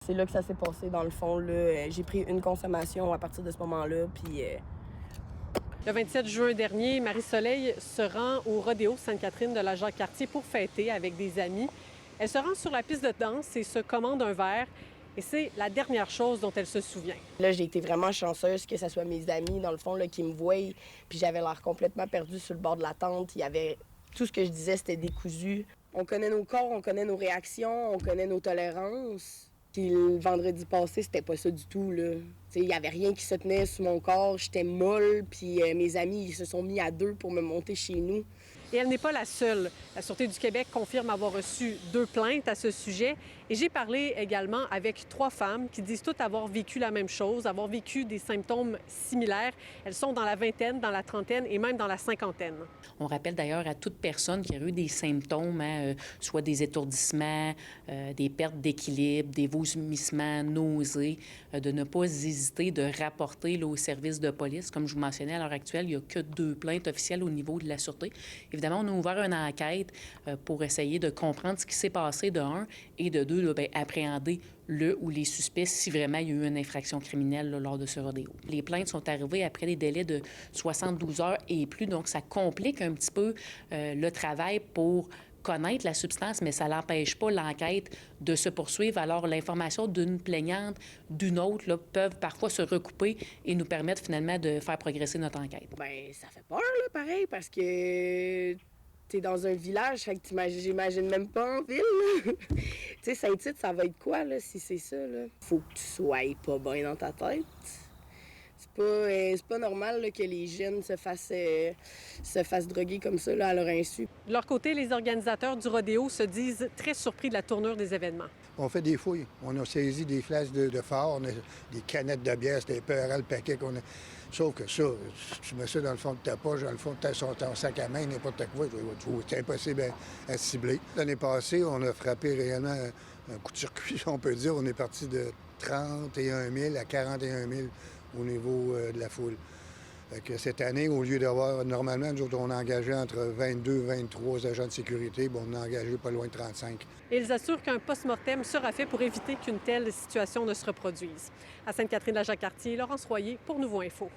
c'est là que ça s'est passé, dans le fond. Là. J'ai pris une consommation à partir de ce moment-là, puis... Le 27 juin dernier, Marie-Soleil se rend au rodéo Sainte-Catherine de la Jacques-Cartier pour fêter avec des amis. Elle se rend sur la piste de danse et se commande un verre. Et c'est la dernière chose dont elle se souvient. Là, j'ai été vraiment chanceuse que ce soit mes amis, dans le fond, là, qui me voient. Puis j'avais l'air complètement perdue sur le bord de la tente. Il y avait... Tout ce que je disais, c'était décousu. On connaît nos corps, on connaît nos réactions, on connaît nos tolérances. Puis le vendredi passé, c'était pas ça du tout, là. Il y avait rien qui se tenait sur mon corps. J'étais molle, puis mes amis, ils se sont mis à deux pour me monter chez nous. Et elle n'est pas la seule. La Sûreté du Québec confirme avoir reçu 2 plaintes à ce sujet. Et j'ai parlé également avec 3 femmes qui disent toutes avoir vécu la même chose, avoir vécu des symptômes similaires. Elles sont dans la vingtaine, dans la trentaine et même dans la cinquantaine. On rappelle d'ailleurs à toute personne qui a eu des symptômes, soit des étourdissements, des pertes d'équilibre, des vomissements, nausées, de ne pas hésiter de rapporter là, au service de police. Comme je vous mentionnais, à l'heure actuelle, il n'y a que 2 plaintes officielles au niveau de la Sûreté. Évidemment, on a ouvert une enquête pour essayer de comprendre ce qui s'est passé de 1 et de 2, là, bien, appréhender le ou les suspects si vraiment il y a eu une infraction criminelle là, lors de ce rodéo. Les plaintes sont arrivées après des délais de 72 heures et plus, donc ça complique un petit peu le travail pour connaître la substance, mais ça n'empêche pas l'enquête de se poursuivre. Alors, l'information d'une plaignante, d'une autre, là, peuvent parfois se recouper et nous permettre finalement de faire progresser notre enquête. Bien, ça fait peur, là, pareil, parce que t'es dans un village, fait que j'imagine même pas en ville. Tu sais, Saint-Tite, ça va être quoi, là, si c'est ça, là? Faut que tu sois pas bien dans ta tête. C'est pas normal là, que les jeunes se fassent droguer comme ça là, à leur insu. De leur côté, les organisateurs du rodéo se disent très surpris de la tournure des événements. On fait des fouilles. On a saisi des flasques de phare, on a des canettes de bière, c'était peurant le paquet qu'on a. Sauf que ça, tu mets ça dans le fond de ta poche, dans le fond de ton sac à main, n'importe quoi, c'est impossible à cibler. L'année passée, on a frappé réellement un coup de circuit, on peut dire. On est parti de 31 000 à 41 000 au niveau de la foule. Fait que cette année, au lieu d'avoir, normalement, nous autres, on a engagé entre 22 et 23 agents de sécurité, bon, on a engagé pas loin de 35. Et ils assurent qu'un post-mortem sera fait pour éviter qu'une telle situation ne se reproduise. À Sainte-Catherine-de-la-Jacques-Cartier, Laurence Royer pour Nouveau Info.